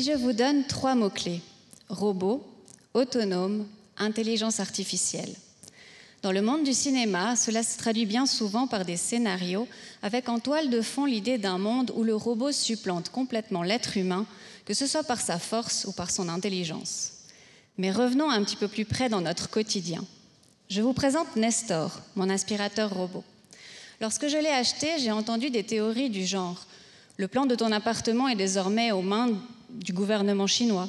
je vous donne 3 mots-clés: robot, autonome, intelligence artificielle. Dans le monde du cinéma, cela se traduit bien souvent par des scénarios avec en toile de fond l'idée d'un monde où le robot supplante complètement l'être humain, que ce soit par sa force ou par son intelligence. Mais revenons un petit peu plus près dans notre quotidien. Je vous présente Nestor, mon aspirateur robot. Lorsque je l'ai acheté, j'ai entendu des théories du genre « Le plan de ton appartement est désormais aux mains du gouvernement chinois ».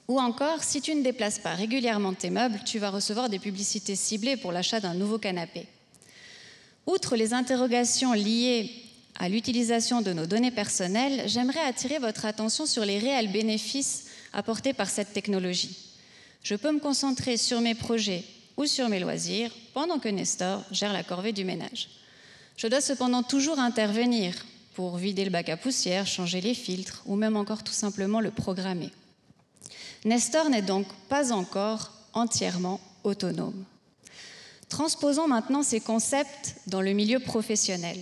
Ou encore, si tu ne déplaces pas régulièrement tes meubles, tu vas recevoir des publicités ciblées pour l'achat d'un nouveau canapé. Outre les interrogations liées à l'utilisation de nos données personnelles, j'aimerais attirer votre attention sur les réels bénéfices apportés par cette technologie. Je peux me concentrer sur mes projets ou sur mes loisirs, pendant que Nestor gère la corvée du ménage. Je dois cependant toujours intervenir pour vider le bac à poussière, changer les filtres ou même encore tout simplement le programmer. Nestor n'est donc pas encore entièrement autonome. Transposons maintenant ces concepts dans le milieu professionnel.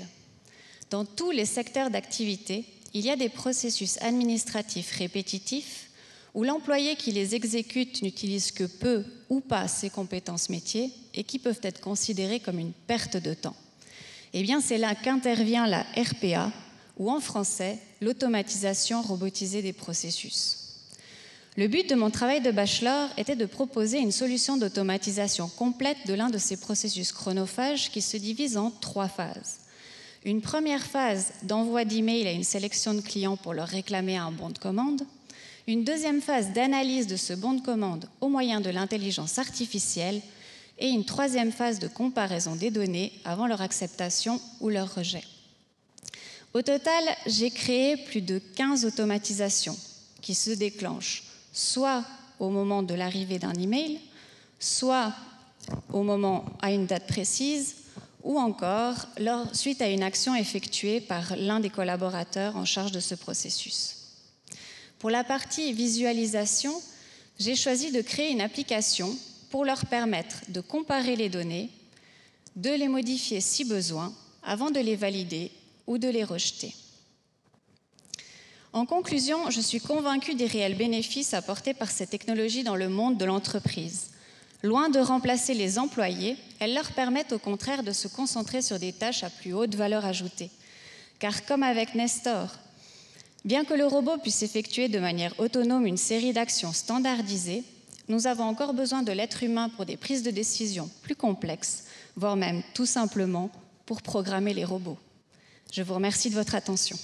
Dans tous les secteurs d'activité, il y a des processus administratifs répétitifs où l'employé qui les exécute n'utilise que peu ou pas ses compétences métiers et qui peuvent être considérés comme une perte de temps. Eh bien, c'est là qu'intervient la RPA, ou en français, l'automatisation robotisée des processus. Le but de mon travail de bachelor était de proposer une solution d'automatisation complète de l'un de ces processus chronophages qui se divise en 3 phases. Une première phase d'envoi d'email à une sélection de clients pour leur réclamer un bon de commande. Une deuxième phase d'analyse de ce bon de commande au moyen de l'intelligence artificielle. Et une troisième phase de comparaison des données avant leur acceptation ou leur rejet. Au total, j'ai créé plus de 15 automatisations qui se déclenchent soit au moment de l'arrivée d'un email, soit au moment à une date précise, ou encore suite à une action effectuée par l'un des collaborateurs en charge de ce processus. Pour la partie visualisation, j'ai choisi de créer une application pour leur permettre de comparer les données, de les modifier si besoin, avant de les valider ou de les rejeter. En conclusion, je suis convaincue des réels bénéfices apportés par ces technologies dans le monde de l'entreprise. Loin de remplacer les employés, elles leur permettent au contraire de se concentrer sur des tâches à plus haute valeur ajoutée. Car comme avec Nestor, bien que le robot puisse effectuer de manière autonome une série d'actions standardisées, nous avons encore besoin de l'être humain pour des prises de décision plus complexes, voire même tout simplement pour programmer les robots. Je vous remercie de votre attention.